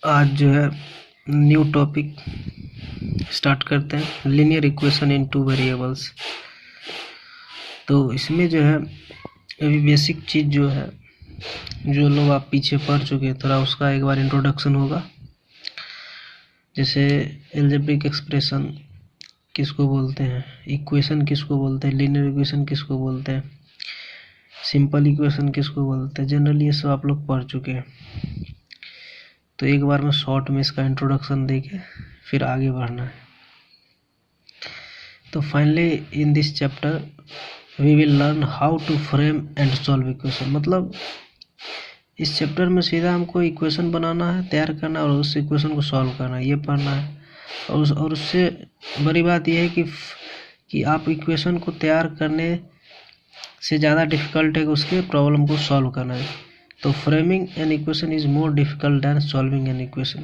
आज जो है न्यू टॉपिक स्टार्ट करते हैं, linear equation in two variables. तो इसमें जो है अभी बेसिक चीज़ जो है, जो लोग आप पीछे पढ़ चुके हैं, थोड़ा उसका एक बार इंट्रोडक्शन होगा। जैसे एल्जेब्रिक एक्सप्रेशन किसको बोलते हैं, इक्वेशन किसको बोलते हैं, लीनियर इक्वेशन किसको बोलते हैं, सिंपल इक्वेशन किसको बोलते हैं, जनरली ये सब आप लोग पढ़ चुके हैं। तो एक बार मैं शॉर्ट में इसका इंट्रोडक्शन देके फिर आगे बढ़ना है। तो finally in this chapter we will learn how to frame and solve equation. मतलब इस चैप्टर में सीधा हमको इक्वेशन बनाना है, तैयार करना है और उस इक्वेशन को सॉल्व करना है, ये पढ़ना है। और उससे बड़ी बात यह है कि आप इक्वेशन को तैयार करने से ज़्यादा डिफ़िकल्ट है कि उसके प्रॉब्लम को सॉल्व करना है। तो framing an equation is more difficult than solving an equation.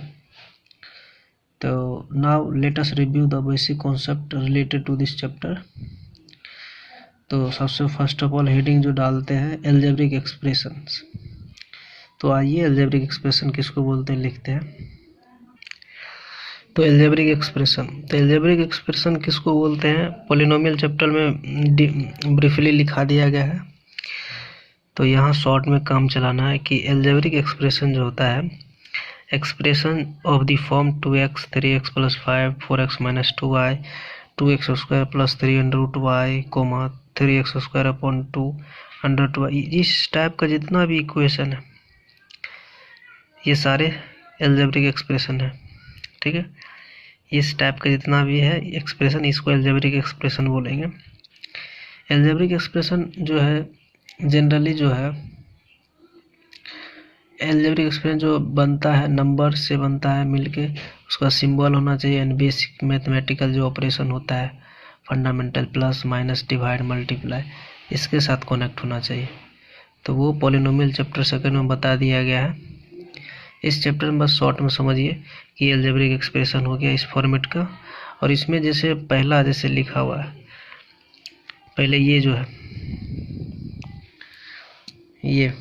तो now let us review the basic concept related to this chapter. तो सबसे फर्स्ट ऑफ ऑल हेडिंग जो डालते हैं एल्जेब्रिक एक्सप्रेशंस। तो आइए एल्जेब्रिक एक्सप्रेशन किसको बोलते हैं लिखते हैं। तो एल्जेब्रिक एक्सप्रेशन किसको बोलते हैं, पॉलिनोमियल चैप्टर में ब्रीफली लिखा दिया गया है। तो यहाँ शॉर्ट में काम चलाना है कि एल्जेब्रिक एक्सप्रेशन जो होता है, expression of the form 2x 3x + 5 4x - 2y 2x² + 3√y, 3x² 2 इस टाइप का जितना भी इक्वेशन है ये सारे एल्जेब्रिक एक्सप्रेशन है। ठीक है, इस टाइप का जितना भी है एक्सप्रेशन, इसको एल्जेब्रिक एक्सप्रेशन बोलेंगे। एल्जेब्रिक एक्सप्रेशन जो है जनरली जो है एल्जेब्रिक एक्सप्रेशन जो बनता है नंबर से बनता है मिलके, उसका सिंबल होना चाहिए एंड बेसिक मैथमेटिकल जो ऑपरेशन होता है fundamental plus minus divide multiply, इसके साथ कनेक्ट होना चाहिए। तो वो पॉलिनोमियल चैप्टर सेकंड में बता दिया गया है। इस चैप्टर में बस शॉर्ट में समझिए कि एल्जेब्रिक एक्सप्रेशन हो गया इस फॉर्मेट का। और इसमें जैसे पहला जैसे लिखा हुआ है, पहले ये जो है ये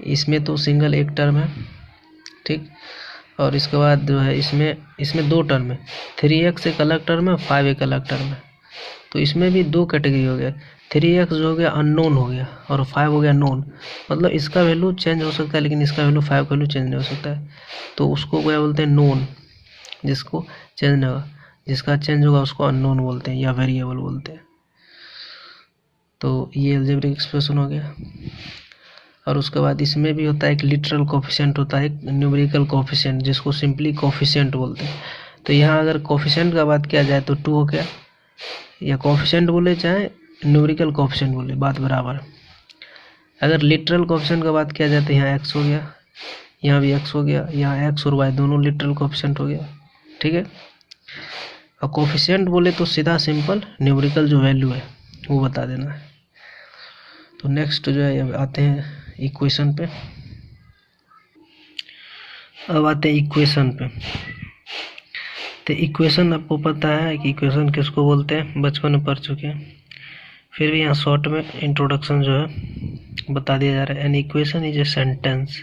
इसमें तो सिंगल एक टर्म है, ठीक। और इसके बाद जो है इसमें दो टर्म है, 3x एक अलग टर्म है, 5 एक अलग टर्म है। तो इसमें भी दो कैटेगरी हो गया, 3x जो हो गया अननोन हो गया और 5 हो गया नोन। मतलब इसका वैल्यू चेंज हो सकता है लेकिन इसका वैल्यू 5 का वैल्यू चेंज नहीं हो सकता है। तो उसको क्या बोलते हैं, नोन। जिसको चेंज नहीं होगा, जिसका चेंज होगा उसको अननोन बोलते हैं या वेरिएबल बोलते हैं। तो ये एल्जेब्रिक एक्सप्रेशन हो गया। और उसके बाद इसमें भी होता है एक लिटरल कोफिशिएंट होता है, एक न्यूमेरिकल कोफिशिएंट जिसको सिंपली कोफिशिएंट बोलते हैं। तो यहाँ अगर कोफिशिएंट का बात किया जाए तो 2 हो गया, या कोफिशिएंट बोले चाहे न्यूमेरिकल कोफिशिएंट बोले, बात बराबर। अगर लिटरल कोफिशिएंट का बात किया जाए तो यहाँ x हो गया, यहाँ भी x हो गया, यहाँ x और y दोनों लिटरल कोफिशिएंट हो गया। ठीक है, और कोफिशिएंट बोले तो सीधा सिंपल न्यूमेरिकल जो वैल्यू है वो बता देना है। तो नेक्स्ट जो है आते हैं इक्वेशन पे। अब आते हैं इक्वेशन पे। तो इक्वेशन आपको पता है कि इक्वेशन किसको बोलते हैं, बचपन में पढ़ चुके हैं। फिर भी यहाँ शॉर्ट में इंट्रोडक्शन जो है बता दिया जा रहा है। An equation is a sentence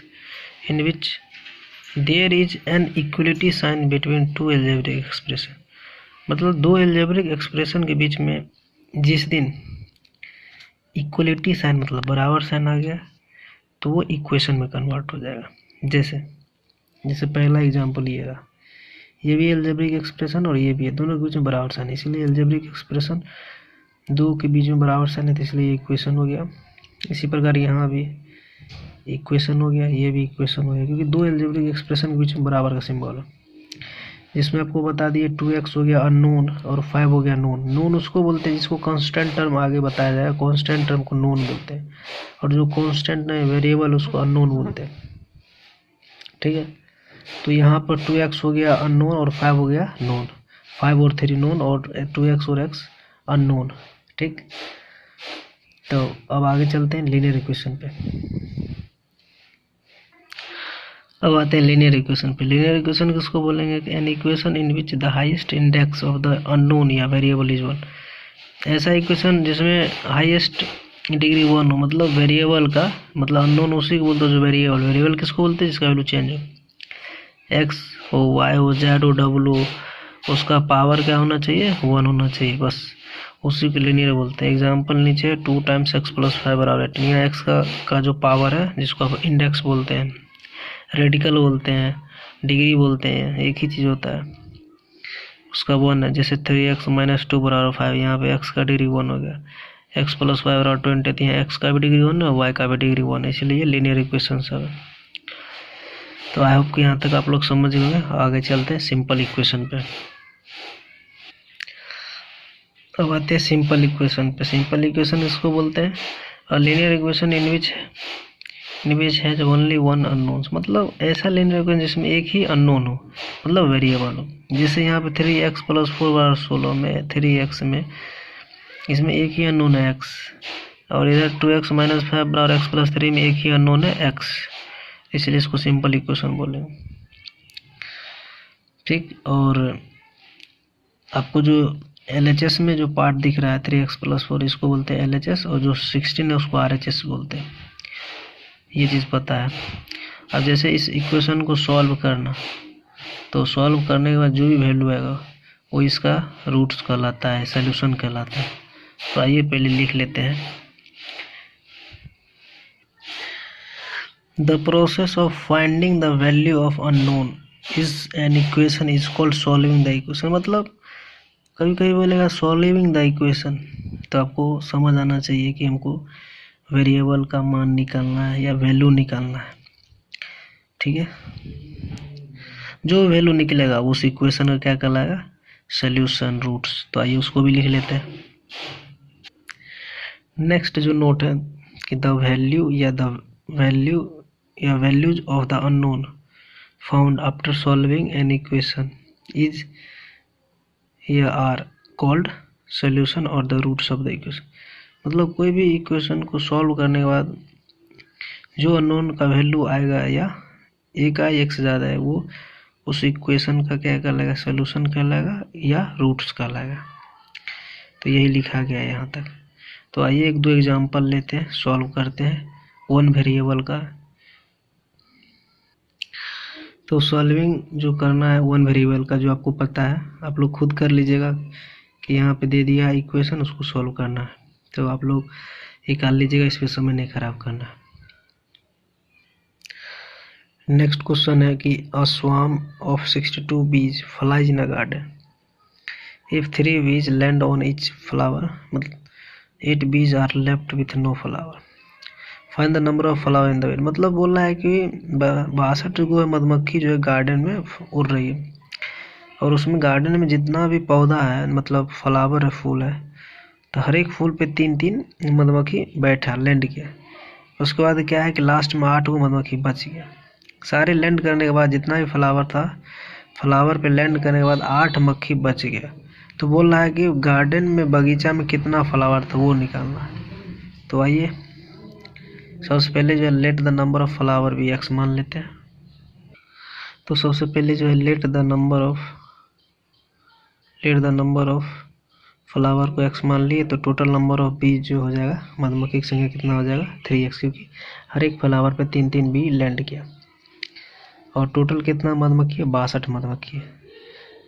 in which there is an equality sign between two algebraic expression. मतलब दो एल्जेब्रिक एक्सप्रेशन के बीच में जिस दिन इक्वलिटी साइन मतलब बराबर साइन आ गया तो वो इक्वेशन में कन्वर्ट हो जाएगा। जैसे पहला एग्जांपल ये रहा, ये भी एल्जेब्रिक एक्सप्रेशन और ये भी है, दोनों के बीच में बराबर साइन है, इसलिए एल्जेब्रिक एक्सप्रेशन दो के बीच में बराबर साइन है तो इसलिए इक्वेशन हो गया। इसी प्रकार यहाँ भी इक्वेशन हो गया, ये भी इक्वेशन हो गया, क्योंकि दो एल्जेब्रिक एक्सप्रेशन के बीच में बराबर का सिंबल है। जिसमें आपको बता दिए 2x हो गया अननोन और 5 हो गया नोन। नोन उसको बोलते हैं जिसको कांस्टेंट टर्म आगे बताया जाएगा, कांस्टेंट टर्म को नोन बोलते हैं, और जो कांस्टेंट नहीं वेरिएबल उसको अननोन बोलते हैं। ठीक है, तो यहाँ पर 2x हो गया अननोन और 5 हो गया नोन, 5 और 3 नोन और 2x और x अननोन। ठीक, तो अब आगे चलते हैं लीनियर इक्वेशन पे। अब आते हैं लीनियर इक्वेशन पे। लीनियर इक्वेशन किसको बोलेंगे, an equation in which the highest index of the unknown या वेरिएबल इज 1। ऐसा इक्वेशन जिसमें हाईएस्ट डिग्री 1 हो, मतलब वेरिएबल का मतलब अननोन उसी को बोलते हैं जो वेरिएबल किसको बोलते हैं जिसका वैल्यू चेंज हो। एक्स हो, वाई हो, जेड हो, डब्लू हो, उसका पावर क्या होना चाहिए, 1 होना चाहिए, बस उसी के लीनियर बोलते हैं। एग्जाम्पल नीचे 2 टाइम्स एक्स प्लस 5 बराबर 8। यहाँ एक्स का जो पावर है, जिसको आप इंडेक्स बोलते हैं, रेडिकल बोलते हैं, डिग्री बोलते हैं, एक ही चीज़ होता है, उसका 1 है। जैसे 3x माइनस 2 बराबर 5, यहाँ पे x का डिग्री 1 हो गया। x प्लस 5 बराबर 20, तो यहाँ x का भी डिग्री 1 है, y का भी डिग्री 1 है, इसलिए ये लीनियर इक्वेशन सब है। तो आई होप कि यहाँ तक आप लोग समझ गए। आगे चलते हैं सिंपल इक्वेशन पे। अब आते हैं सिंपल इक्वेशन पे। सिंपल इक्वेशन इसको बोलते हैं, और linear equation in which has only one unknown, मतलब ऐसा लीनियर इक्वेशन जिसमें एक ही अननोन हो, मतलब वेरिएबल हो। जैसे यहाँ पे 3x प्लस 4 बराबर 16 में 3x में इसमें एक ही अननोन है x, और इधर 2x माइनस 5 बराबर x प्लस 3 में एक ही अननोन है x, इसलिए इसको सिंपल इक्वेशन बोलेंगे। ठीक, और आपको जो LHS में जो पार्ट दिख रहा है 3x प्लस 4, इसको बोलते हैं LHS, और जो 16 है उसको RHS बोलते हैं। ये चीज़ पता है। अब जैसे इस इक्वेशन को सॉल्व करना, तो सॉल्व करने के बाद जो भी वैल्यू आएगा वो इसका रूट्स कहलाता है, सॉल्यूशन कहलाता है। तो आइए पहले लिख लेते हैं। The process of finding the value of unknown is an equation is called solving the equation. मतलब कभी कभी बोलेगा सॉल्विंग द इक्वेशन, तो आपको समझ आना चाहिए कि हमको वेरिएबल का मान निकालना है या वैल्यू निकालना है। ठीक है, जो वैल्यू निकलेगा उस इक्वेशन का क्या कहलाएगा, सॉल्यूशन रूट्स। तो आइए उसको भी लिख लेते हैं। नेक्स्ट जो नोट है कि the values of the unknown found after solving an equation is या आर कॉल्ड सॉल्यूशन और the roots of the equation. मतलब कोई भी इक्वेशन को सॉल्व करने के बाद जो अननोन का वैल्यू आएगा या एक आए एक से ज़्यादा है, वो उस इक्वेशन का क्या कहलाएगा, सॉल्यूशन कहलाएगा या रूट्स कहलाएगा। तो यही लिखा गया है यहाँ तक। तो आइए एक दो एग्जांपल लेते हैं, सॉल्व करते हैं वन वेरिएबल का। तो सॉल्विंग जो करना है वन वेरिएबल का, जो आपको पता है, आप लोग खुद कर लीजिएगा कि यहाँ पे दे दिया है इक्वेशन, उसको सॉल्व करना है, तो आप लोग निकाल लीजिएगा, इस पर समय नहीं खराब करना। नेक्स्ट क्वेश्चन है कि अ swarm of 62 bees flies in a garden. If 3 bees land on each flower, मतलब 8 bees are left with no flower. Find the number of flower in the bed. मतलब बोल रहा है कि 62 गो मधुमक्खी जो है गार्डन में उड़ रही है, और उसमें गार्डन में जितना भी पौधा है, मतलब फ्लावर है, फूल है, तो हर एक फूल पे 3-3 मधुमक्खी बैठा लैंड किया। उसके बाद क्या है कि लास्ट में 8 गो मधुमक्खी बच गया। सारे लैंड करने के बाद जितना भी फ्लावर था, फ्लावर पे लैंड करने के बाद 8 मक्खी बच गया। तो बोल रहा है कि गार्डन में, बगीचा में कितना फ्लावर था वो निकालना है। तो आइए सबसे पहले जो है let the number of flower भी एक्स मान लेते हैं। तो सबसे पहले जो है let the number of flower को एक्स मान लिए, तो टोटल नंबर ऑफ बी जो हो जाएगा, मधुमक्खी की संख्या कितना हो जाएगा, 3x, क्योंकि हर एक फ्लावर पे 3-3 बी लैंड किया। और टोटल कितना मधुमक्खी है, 62 मधुमक्खी है।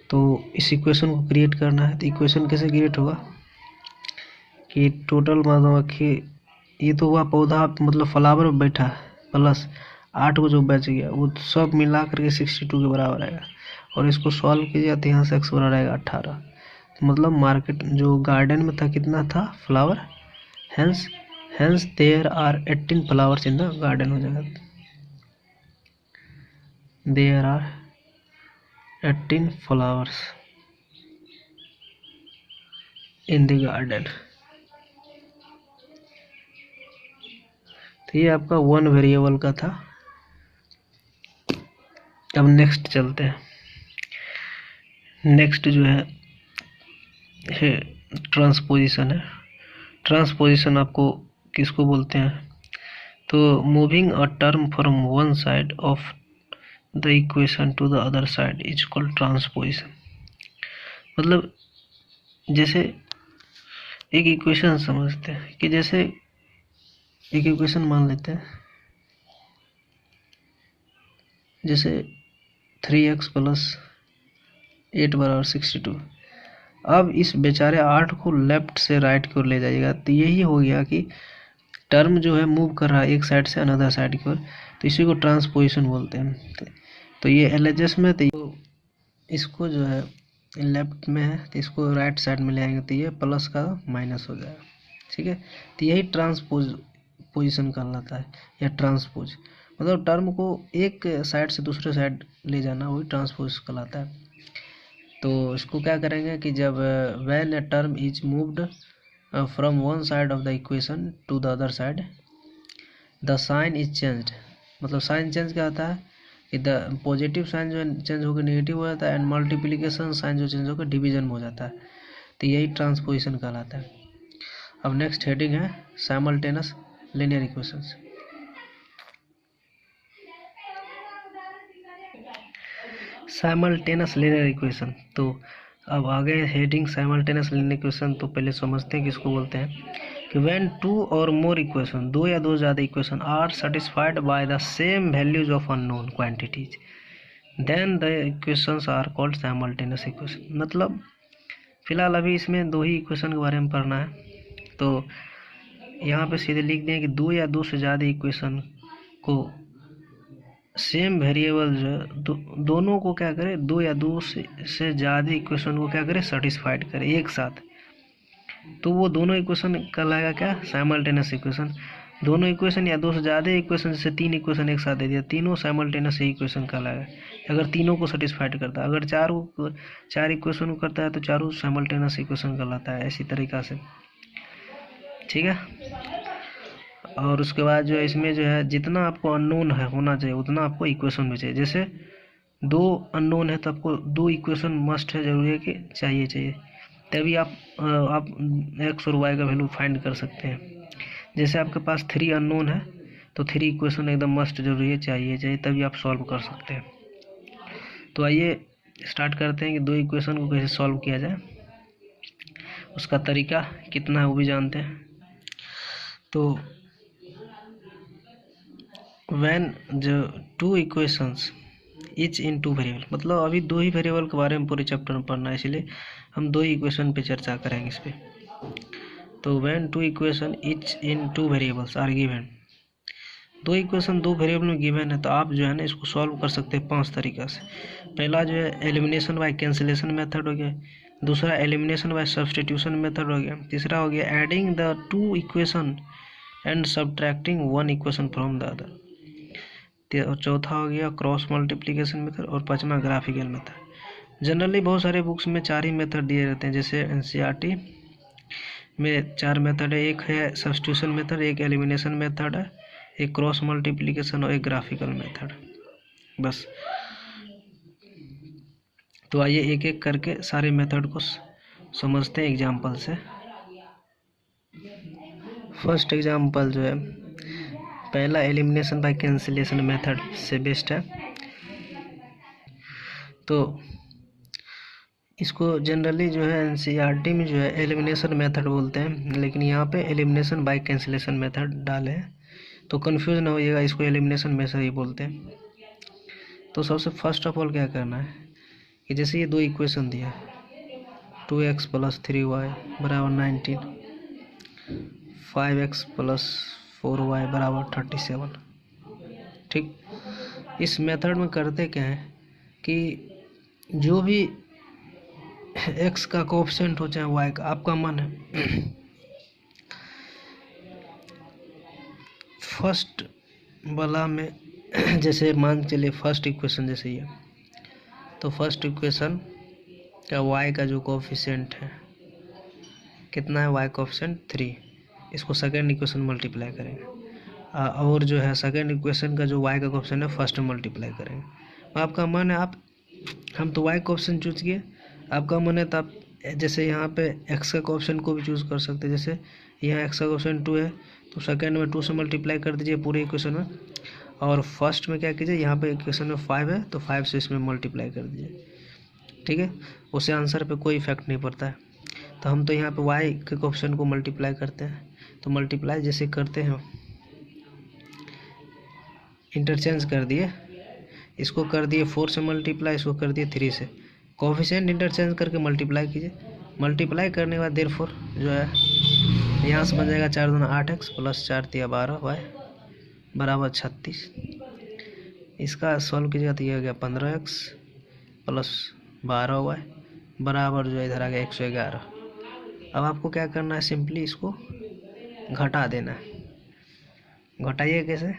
तो इस इक्वेशन को क्रिएट करना है। तो इक्वेशन कैसे क्रिएट होगा कि टोटल मधुमक्खी, ये तो हुआ पौधा, मतलब फ्लावर में बैठा है, प्लस 8 को जो बच गया, वो सब मिला करके 62 के बराबर आएगा। और इसको सॉल्व कीजिए तो यहाँ से x बराबर आएगा 18। मतलब मार्केट जो गार्डन में था कितना था flower, hence there are 18 flowers in the garden हो जाएगा। There are 18 flowers in the garden। तो ये आपका वन वेरिएबल का था। अब नेक्स्ट चलते हैं। नेक्स्ट जो है ट्रांसपोजिशन है। ट्रांसपोजिशन आपको किसको बोलते हैं, तो moving a term from one side of the equation to the other side is called transposition. मतलब जैसे एक इक्वेशन समझते हैं कि जैसे एक इक्वेशन मान लेते हैं, जैसे 3x प्लस 8 बराबर 62। अब इस बेचारे 8 को लेफ्ट से राइट की ओर ले जाइएगा, तो यही हो गया कि टर्म जो है मूव कर रहा है एक साइड से अनदर साइड की ओर, तो इसी को ट्रांसपोजिशन बोलते हैं। तो ये LHS में, तो इसको जो है लेफ्ट में है तो इसको राइट साइड में ले आएंगे, तो ये प्लस का माइनस हो जाएगा। ठीक है, तो यही ट्रांसपोजिशन कहलाता है, या ट्रांसपोज मतलब टर्म को एक साइड से दूसरे साइड ले जाना, वही ट्रांसपोज कहलाता है। तो इसको क्या करेंगे कि जब when a term is moved from one side of the equation to the other side the sign is changed. मतलब साइन चेंज क्या होता है कि द पॉजिटिव साइन जो चेंज होकर नेगेटिव हो जाता है, एंड मल्टीप्लिकेशन साइन जो चेंज होकर डिवीजन हो जाता है, तो यही ट्रांसपोजिशन कहलाता है। अब नेक्स्ट हेडिंग है simultaneous linear equations. Simultaneous linear equation, तो अब आगे हेडिंग साइमल्टेनियस लीनियर इक्वेशन, तो पहले समझते हैं किसको बोलते हैं कि व्हेन टू और मोर इक्वेशन, दो या दो ज़्यादा equation are satisfied by the same values of unknown quantities then the equations are called simultaneous equation. मतलब फिलहाल अभी इसमें दो ही इक्वेशन के बारे में पढ़ना है, तो यहाँ पे सीधे लिख दें कि दो या दो से ज़्यादा इक्वेशन को सेम वेरिएबल जो दोनों को क्या करें, दो या दो से ज़्यादा इक्वेशन को क्या करें, सेटिस्फाइड करें एक साथ, तो वो दोनों इक्वेशन कहलाएगा क्या, साइमल्टेनियस इक्वेशन। दोनों इक्वेशन या दो से ज़्यादा इक्वेशन, जैसे तीन इक्वेशन एक साथ दे दिया, तीनों साइमल्टेनियस इक्वेशन कहलाएगा अगर तीनों को सेटिस्फाइड करता है। अगर चार इक्वेशन को करता है तो चारों साइमल्टेनियस इक्वेशन कहलाता है, ऐसी तरीक़ा से। ठीक है, और उसके बाद जो है इसमें जो है जितना आपको अननोन है होना चाहिए उतना आपको इक्वेशन भी चाहिए। जैसे दो अननोन है तो आपको दो इक्वेशन मस्ट है, जरूरी है कि चाहिए, तभी आप एक्स और वाई का वैल्यू फाइंड कर सकते हैं। जैसे आपके पास 3 अननोन है तो 3 इक्वेशन एकदम मस्ट जरूरी है, चाहिए, तभी आप सॉल्व कर सकते हैं। तो आइए स्टार्ट करते हैं कि दो इक्वेशन को कैसे सॉल्व किया जाए, उसका तरीका कितना है वो भी जानते हैं। तो व्हेन जो two equations etch in two variable, मतलब अभी दो ही वेरिएबल के बारे में पूरे चैप्टर में पढ़ना है, इसलिए हम दो ही इक्वेशन पे चर्चा करेंगे इस पे। तो when two equation each in two variables are given, दो इक्वेशन दो वेरिएबल में गिवन है, तो आप जो है ना इसको सॉल्व कर सकते हैं 5 तरीक़ा से। पहला जो है एलिमिनेशन बाय कैंसिलेशन मेथड हो गया, दूसरा एलिमिनेशन बाय सब्सटीट्यूशन मेथड हो गया, तीसरा हो गया adding the two equation and subtracting one equation from the other, और चौथा हो गया क्रॉस मल्टीप्लिकेशन मेथड, और पांचवा ग्राफिकल मेथड। जनरली बहुत सारे बुक्स में 4 ही मेथड दिए रहते हैं, जैसे NCERT में 4 मेथड है, एक है सब्स्टिट्यूशन मेथड, एक एलिमिनेशन मेथड है, एक क्रॉस मल्टीप्लिकेशन और एक ग्राफिकल मेथड, बस। तो आइए एक एक करके सारे मेथड को समझते हैं एग्जाम्पल से। फर्स्ट एग्जाम्पल जो है पहला एलिमिनेशन बाय कैंसिलेशन मेथड से बेस्ट है, तो इसको जनरली जो है NCERT में जो है एलिमिनेशन मेथड बोलते हैं, लेकिन यहाँ पे एलिमिनेशन बाय कैंसिलेशन मेथड डाले हैं, तो कंफ्यूज ना होइएगा, इसको एलिमिनेशन मेथड ही बोलते हैं। तो सबसे फर्स्ट ऑफ ऑल क्या करना है कि जैसे ये दो इक्वेशन दिया है 2x प्लस 3y बराबर 19, 5x प्लस 4y बराबर 37। ठीक, इस मेथड में करते क्या है कि जो भी x का कोएफिशिएंट हो चाहे y का, आपका मन है फर्स्ट वाला में जैसे मान चलिए फर्स्ट इक्वेशन जैसे ये, तो फर्स्ट इक्वेशन का y का जो कोएफिशिएंट है कितना है, y कोएफिशिएंट 3, इसको सेकेंड इक्वेशन मल्टीप्लाई करेंगे, और जो है सेकेंड इक्वेशन का जो y का कोएफिशिएंट है फर्स्ट में मल्टीप्लाई करेंगे। आपका मन है हम तो y कोएफिशिएंट चूज किए, आपका मन है तो आप जैसे यहाँ पे x का कोएफिशिएंट को भी चूज कर सकते हैं। जैसे यहाँ x का कोएफिशिएंट 2 है तो सेकेंड में 2 से मल्टीप्लाई कर दीजिए पूरे इक्वेशन में, और फर्स्ट में क्या कीजिए, यहाँ पे इक्वेशन में 5 है तो 5 से इसमें मल्टीप्लाई कर दीजिए। ठीक है, उससे आंसर पे कोई इफेक्ट नहीं पड़ता है। तो हम तो यहाँ पे y के कोएफिशिएंट को मल्टीप्लाई करते हैं, तो मल्टीप्लाई जैसे करते हैं इंटरचेंज कर दिए, इसको कर दिए 4 से मल्टीप्लाई, इसको कर दिए 3 से। कोफिशिएंट इंटरचेंज करके मल्टीप्लाई कीजिए। मल्टीप्लाई करने के बाद देयरफॉर जो है यहाँ से बन जाएगा 4 दूना 8x प्लस 4 तिया 12y बराबर 36। इसका सॉल्व कीजिएगा तो ये हो गया 15x प्लस 12y बराबर जो इधर आ गया 111। अब आपको क्या करना है, सिंपली इसको घटा देना है। घटाइए कैसे,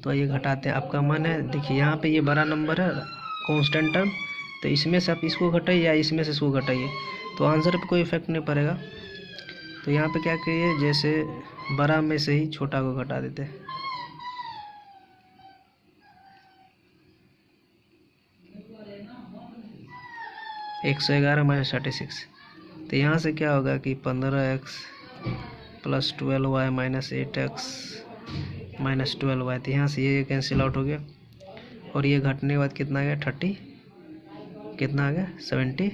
तो ये घटाते हैं। आपका मन है, देखिए यहाँ पे ये बड़ा नंबर है कांस्टेंट टर्म, तो इसमें से आप इसको घटाइए या इसमें से इसको घटाइए, तो आंसर पे कोई इफेक्ट नहीं पड़ेगा। तो यहाँ पे क्या करिए, जैसे बड़ा में से ही छोटा को घटा देते हैं। (111 - 36), तो यहाँ से क्या होगा कि 15x plus 12y minus 8x minus 12y, तो यहाँ से ये कैंसिल आउट हो गया और ये घटने के बाद कितना आ गया 30, कितना आ गया 70,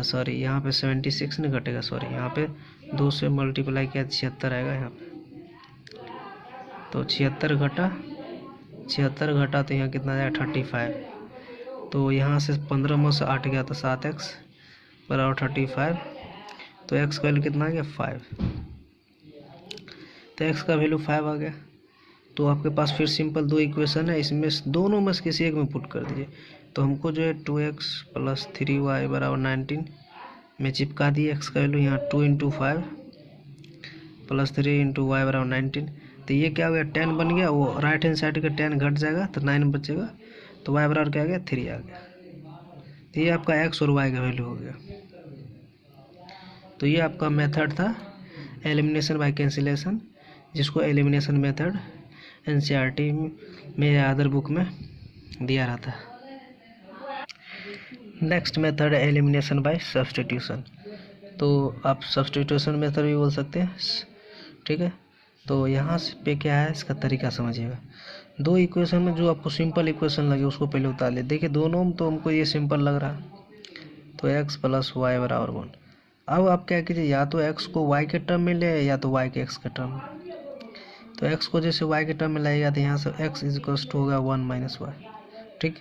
सॉरी यहाँ पे 76 नहीं घटेगा, सॉरी यहाँ पे 2 से मल्टीप्लाई किया 76 आएगा यहाँ पे। तो 76 घटा तो यहाँ कितना आएगा 35। तो यहाँ से 15 में से 8 गया तो 7x बराबर 35। तो x का वैल्यू कितना आ गया 5, तो x का वैल्यू 5 आ गया। तो आपके पास फिर सिंपल दो इक्वेशन है, इसमें दोनों में से किसी एक में पुट कर दीजिए। तो हमको जो है 2x प्लस 3y बराबर 19 में चिपका दिए x का वैल्यू यहाँ 2 × 5 प्लस 3 × y बराबर 19। तो ये क्या हो गया 10 बन गया, वो राइट हैंड साइड का 10 घट जाएगा तो 9 बचेगा, तो y बराबर क्या आ गया 3 आ गया। तो ये आपका x और y का वैल्यू हो गया। तो ये आपका मेथड था एलिमिनेशन बाय कैंसिलेशन, जिसको एलिमिनेशन मेथड एनसीईआरटी में या अदर बुक में दिया रहता है। नेक्स्ट मेथड है एलिमिनेशन बाय सब्स्टिट्यूशन। तो आप सब्स्टिट्यूशन मेथड भी बोल सकते हैं, ठीक है। तो यहाँ पे क्या है, इसका तरीका समझिएगा। दो इक्वेशन में जो आपको सिंपल इक्वेशन लगे उसको पहले उतार ले। देखिए दोनों में तो हमको ये सिंपल लग रहा है, तो x प्लस वाई बराबर 1। अब आप क्या कीजिए, या तो x को y के टर्म में ले या तो y के x के टर्म में। तो x को जैसे y के टर्म में लाएगा तो यहाँ से x इक्वल्स टू होगा 1 - y, ठीक।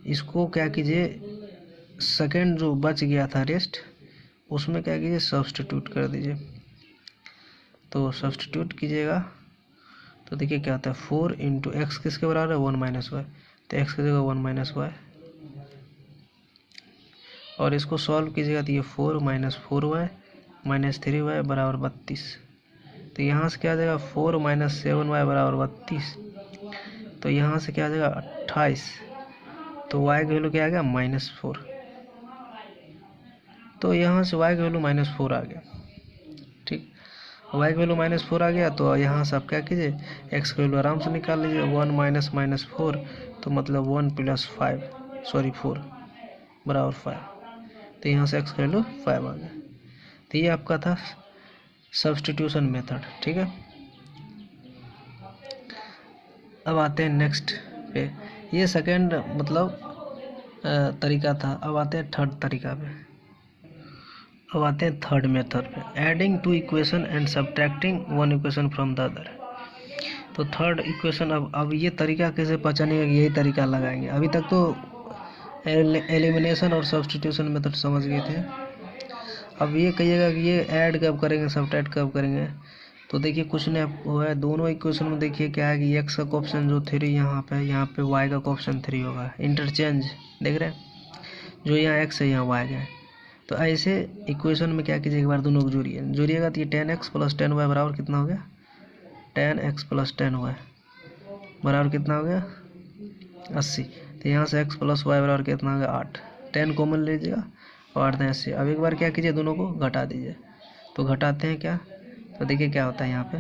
इसको क्या कीजिए, सेकेंड जो बच गया था रेस्ट, उसमें क्या कीजिए सब्स्टिट्यूट कर दीजिए। तो सब्स्टिट्यूट कीजिएगा तो देखिए क्या होता है 4 × x किसके बराबर है 1 - y, तो x की जगह 1 - y, और इसको सॉल्व कीजिएगा तो ये 4 - 4y - 3y बराबर 32। तो यहाँ से क्या आ जाएगा 4 - 7y बराबर 32। तो यहाँ से क्या आ जाएगा 28। तो y का वैल्यू क्या आ गया -4। तो यहाँ से y का वैल्यू -4 आ गया, ठीक। y का वैल्यू -4 आ गया। तो यहाँ से आप क्या कीजिए x का वैल्यू आराम से निकाल लीजिए। 1 - -4 तो मतलब 1 + 5 सॉरी 4 बराबर 5। तो यहाँ से x का वैल्यू 5 आ गया। तो ये आपका था सब्स्टिट्यूशन मेथड, ठीक है। अब आते हैं नेक्स्ट पे, ये सेकेंड मतलब तरीका था। अब आते हैं थर्ड तरीका पे। अब आते हैं थर्ड मेथड पे, adding two equation and subtracting one equation from the other. तो थर्ड इक्वेशन, अब ये तरीका कैसे पहचानेगा, यही तरीका लगाएंगे। अभी तक तो एलिमिनेशन और सब्स्टिट्यूशन मेथड समझ गए थे। अब ये कहिएगा कि ये ऐड कब करेंगे, सब्ट्रैक्ट कब करेंगे। तो देखिए कुछ नहीं हुआ है, दोनों इक्वेशन में देखिए क्या है कि x का कोऑफिशिएंट जो 3 यहाँ पे y का कोऑफिशिएंट 3 होगा। इंटरचेंज देख रहे हैं, जो यहाँ x है यहाँ y है। तो ऐसे इक्वेशन में क्या कीजिए, एक बार दोनों को जोड़िएगा तो ये 10x प्लस 10y बराबर कितना हो गया 10x प्लस 10y बराबर कितना हो गया 80। तो यहाँ से x प्लस वाई बराबर कितना हो गया 8। 10 कॉमन लीजिएगा और 8 80। अब एक बार क्या कीजिए, दोनों को घटा दीजिए। तो घटाते हैं क्या, तो देखिए क्या होता है यहाँ पे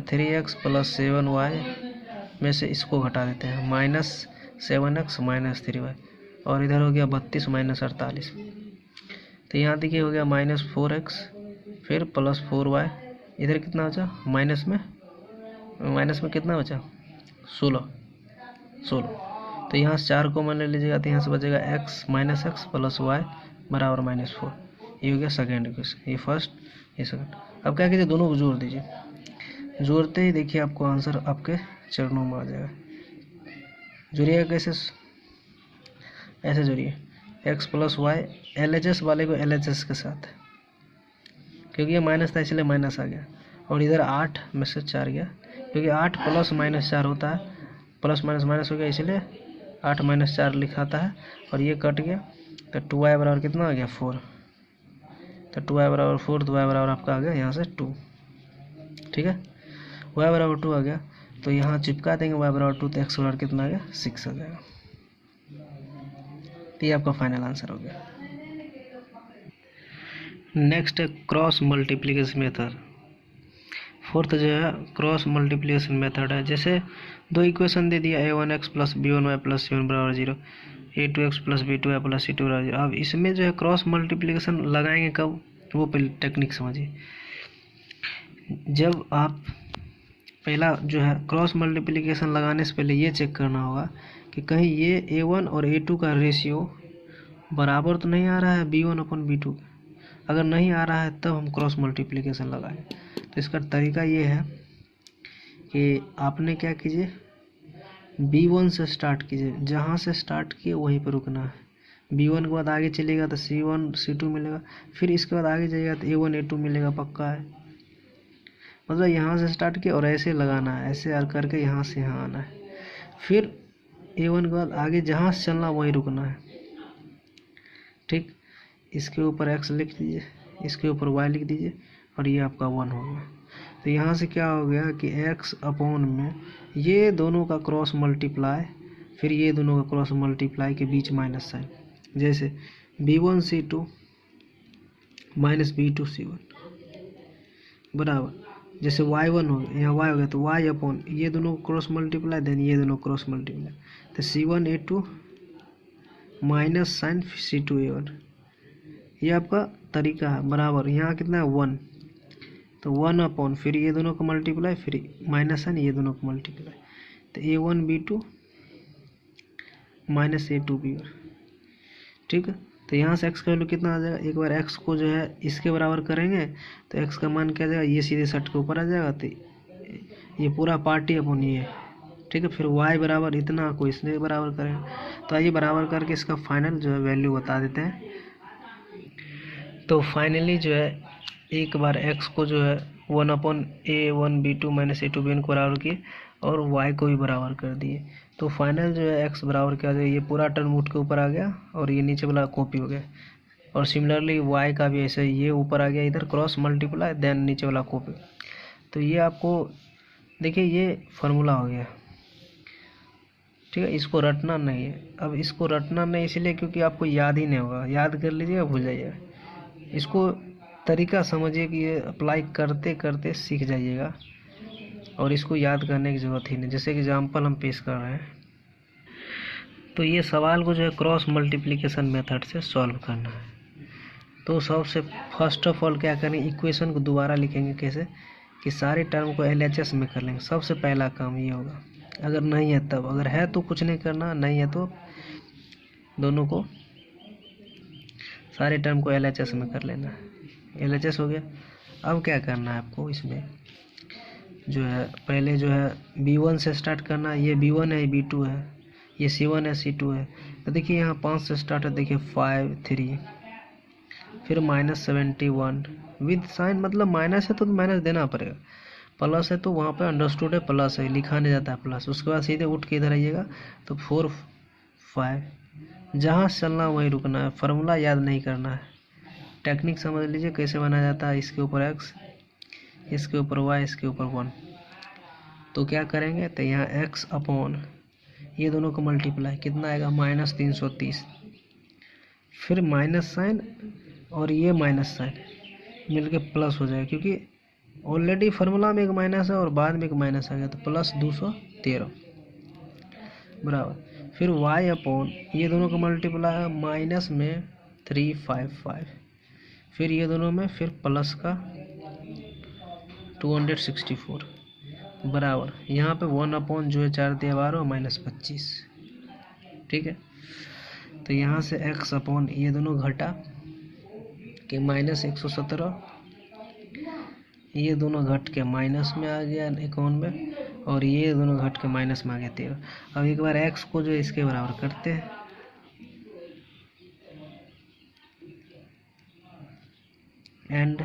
3x प्लस 7y में से इसको घटा देते हैं -7x - 3y, और इधर हो गया 32 - 48। तो यहाँ देखिए हो गया -4x फिर प्लस 4y, इधर कितना बचा माइनस में कितना बचा 16। तो यहाँ से 4 कॉमन ले लीजिएगा तो यहाँ से बचेगा x प्लस y बराबर -4। ये हो गया सेकेंड इक्वेशन, ये फर्स्ट ये सेकेंड। अब क्या कीजिए, दोनों को जोड़ दीजिए। जोड़ते ही देखिए आपको आंसर आपके चरणों में आ जाएगा। जुड़िएगा कैसे, ऐसे जुड़िए x प्लस वाई LHS वाले को LHS के साथ, क्योंकि ये माइनस था इसलिए माइनस आ गया, और इधर 8 में से 4 गया, क्योंकि 8 प्लस माइनस 4 होता है, प्लस माइनस माइनस हो गया इसलिए 8 माइनस 4 लिखाता है, और ये कट गया तो 2y बराबर कितना आ गया 4, तो 2y बराबर 4, तो y बराबर आपका आ गया यहाँ से 2। ठीक है, y बराबर 2 आ गया तो यहाँ चिपका देंगे y बराबर 2, तो x बराबर कितना आ गया 6 आ जाएगा। तो ये आपका फाइनल आंसर हो गया। नेक्स्ट है क्रॉस मल्टीप्लिकेशन मेथड। फोर्थ जो है क्रॉस मल्टीप्लिकेशन मेथड है। जैसे दो इक्वेशन दे दिया a1x plus b1y plus c1 बराबर 0, a2x plus b2y plus c2 बराबर 0। अब इसमें जो है क्रॉस मल्टीप्लिकेशन लगाएंगे कब, वो पहले टेक्निक समझिए। जब आप पहला जो है क्रॉस मल्टीप्लिकेशन लगाने से पहले ये चेक करना होगा कि कहीं ये a1 और a2 का रेशियो बराबर तो नहीं आ रहा है b1 अपन b2। अगर नहीं आ रहा है तब हम क्रॉस मल्टीप्लिकेशन लगाएं। तो इसका तरीका ये है कि आपने क्या कीजिए, b1 से स्टार्ट कीजिए, जहाँ से स्टार्ट किए वहीं पर रुकना है। b1 के बाद आगे चलेगा तो c1 c2 मिलेगा, फिर इसके बाद आगे जाएगा तो a1 a2 मिलेगा, पक्का है। मतलब यहाँ से स्टार्ट किया और ऐसे लगाना है, ऐसे करके यहाँ से यहाँ आना है, फिर a1 के बाद आगे जहाँ से चलना वहीं रुकना है। ठीक, इसके ऊपर x लिख दीजिए, इसके ऊपर y लिख दीजिए, और ये आपका 1 हो गया। तो यहाँ से क्या हो गया कि x अपॉन में ये दोनों का क्रॉस मल्टीप्लाई, फिर ये दोनों का क्रॉस मल्टीप्लाई के बीच माइनस साइन, जैसे b1 c2 minus b2 c1 बराबर, जैसे y1 हो गया, यहाँ y हो गया तो y अपॉन ये दोनों क्रॉस मल्टीप्लाई, देन ये दोनों क्रॉस मल्टीप्लाई, तो c1 a2 minus sign c2 a1। ये आपका तरीका है बराबर। यहाँ कितना है 1, तो 1 अपॉन फिर ये दोनों का मल्टीप्लाई, फिर माइनस साइन ये दोनों का मल्टीप्लाई, तो a1 b2 minus a2 b1। ठीक है, तो यहाँ से x का वैल्यू कितना आ जाएगा, एक बार x को जो है इसके बराबर करेंगे तो x का मान क्या आ जाएगा, ये सीधे सट के ऊपर आ जाएगा, तो ये पूरा पार्टी अपन ये। ठीक है, फिर y बराबर इतना को इसने बराबर करेंगे। तो आइए बराबर करके इसका फाइनल जो है वैल्यू बता देते हैं। तो फाइनली जो है एक बार x को जो है 1 upon a1 b2 minus a2 b1 को बराबर किए और y को भी बराबर कर दिए। तो फाइनल जो है x बराबर क्या आ जाएगा, ये पूरा टर्म उठ के ऊपर आ गया और ये नीचे वाला कॉपी हो गया। और सिमिलरली y का भी ऐसे ये ऊपर आ गया, इधर क्रॉस मल्टीप्लाई, देन नीचे वाला कॉपी। तो ये आपको देखिए ये फार्मूला हो गया। ठीक है, इसको रटना नहीं है। अब इसको रटना नहीं इसलिए क्योंकि आपको याद ही नहीं होगा, याद कर लीजिएगा भूल जाइएगा। इसको तरीका समझिए कि ये अप्लाई करते करते सीख जाइएगा, और इसको याद करने की ज़रूरत ही नहीं। जैसे एग्जांपल हम पेश कर रहे हैं, तो ये सवाल को जो है क्रॉस मल्टीप्लिकेशन मेथड से सॉल्व करना है। तो सबसे फर्स्ट ऑफ ऑल क्या करेंगे, इक्वेशन को दोबारा लिखेंगे कैसे, कि सारे टर्म को LHS में कर लेंगे। सबसे पहला काम ये होगा, अगर नहीं है तब, अगर है तो कुछ नहीं करना, नहीं है तो दोनों को सारे टर्म को LHS में कर लेना है। LHS हो गया। अब क्या करना है आपको, इसमें जो है पहले जो है b1 से स्टार्ट करना है। ये b1 है, ये b2 है, ये c1 है, c2 है। तो देखिए यहाँ 5 से स्टार्ट है, देखिए 5 3, फिर -71 विद साइन, मतलब माइनस है तो माइनस देना पड़ेगा, प्लस है तो वहाँ पे अंडरस्टूड है, प्लस है, लिखा नहीं जाता है प्लस। उसके बाद सीधे उठ के इधर आइएगा तो 4 5, जहाँ चलना वहीं रुकना है, फार्मूला याद नहीं करना है। टेक्निक समझ लीजिए कैसे बनाया जाता है। इसके ऊपर x, इसके ऊपर y, इसके ऊपर 1। तो क्या करेंगे, तो यहाँ x अपॉन ये दोनों का मल्टीप्लाई कितना आएगा, -330, फिर माइनस साइन और ये माइनस साइन मिलके प्लस हो जाएगा, क्योंकि ऑलरेडी फार्मूला में एक माइनस है और बाद में एक माइनस आ गया, तो प्लस 213 बराबर। फिर y अपॉन ये दोनों का मल्टीप्लाई है माइनस में 355, फिर ये दोनों में फिर प्लस का 264 बराबर। यहाँ पे 1 अपॉन जो है 4 दिया 12 माइनस 25। ठीक है, तो यहाँ से x अपॉन ये दोनों घटा के -117, ये दोनों घट के माइनस में आ गया 51 में, और ये दोनों घट के माइनस में आ गया 13। अब एक बार x को जो है इसके बराबर करते हैं, एंड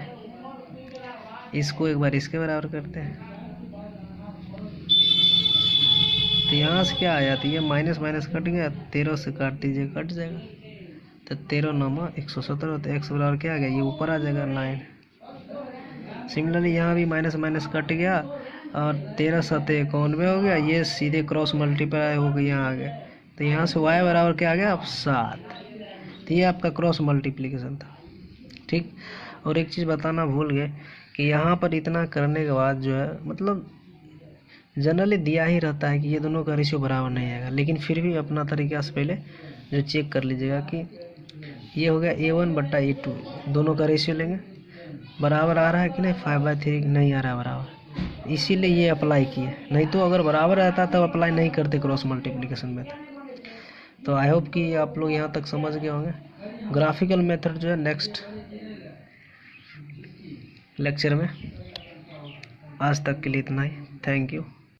इसको एक बार इसके बराबर करते हैं, तो यहाँ से क्या आ जाती है, माइनस माइनस कट गया, 13 से काट दीजिए कट जाएगा, तो 13 9 117 होता है। एक्स बराबर क्या आ गया, ये ऊपर आ जाएगा 9। सिमिलरली यहाँ भी माइनस माइनस कट गया और 13 7 91 हो गया, ये सीधे क्रॉस मल्टीप्लाई हो गया, यहाँ आ गया, तो यहाँ से y बराबर क्या आ गया, अब 7। तो ये आपका क्रॉस मल्टीप्लिकेशन था। ठीक, और एक चीज़ बताना भूल गए कि यहाँ पर इतना करने के बाद जो है, मतलब जनरली दिया ही रहता है कि ये दोनों का रेशियो बराबर नहीं आएगा, लेकिन फिर भी अपना तरीका से पहले जो चेक कर लीजिएगा कि ये हो गया A1 बट्टा A2, दोनों का रेशियो लेंगे, बराबर आ रहा है कि नहीं, 5/3 नहीं आ रहा है बराबर, इसीलिए ये अप्लाई किए, नहीं तो अगर बराबर रहता तब अप्लाई नहीं करते क्रॉस मल्टीप्लिकेशन मेथड। तो आई होप कि आप लोग यहाँ तक समझ गए होंगे। ग्राफिकल मेथड जो है नेक्स्ट लेक्चर में। आज तक के लिए इतना ही, थैंक यू।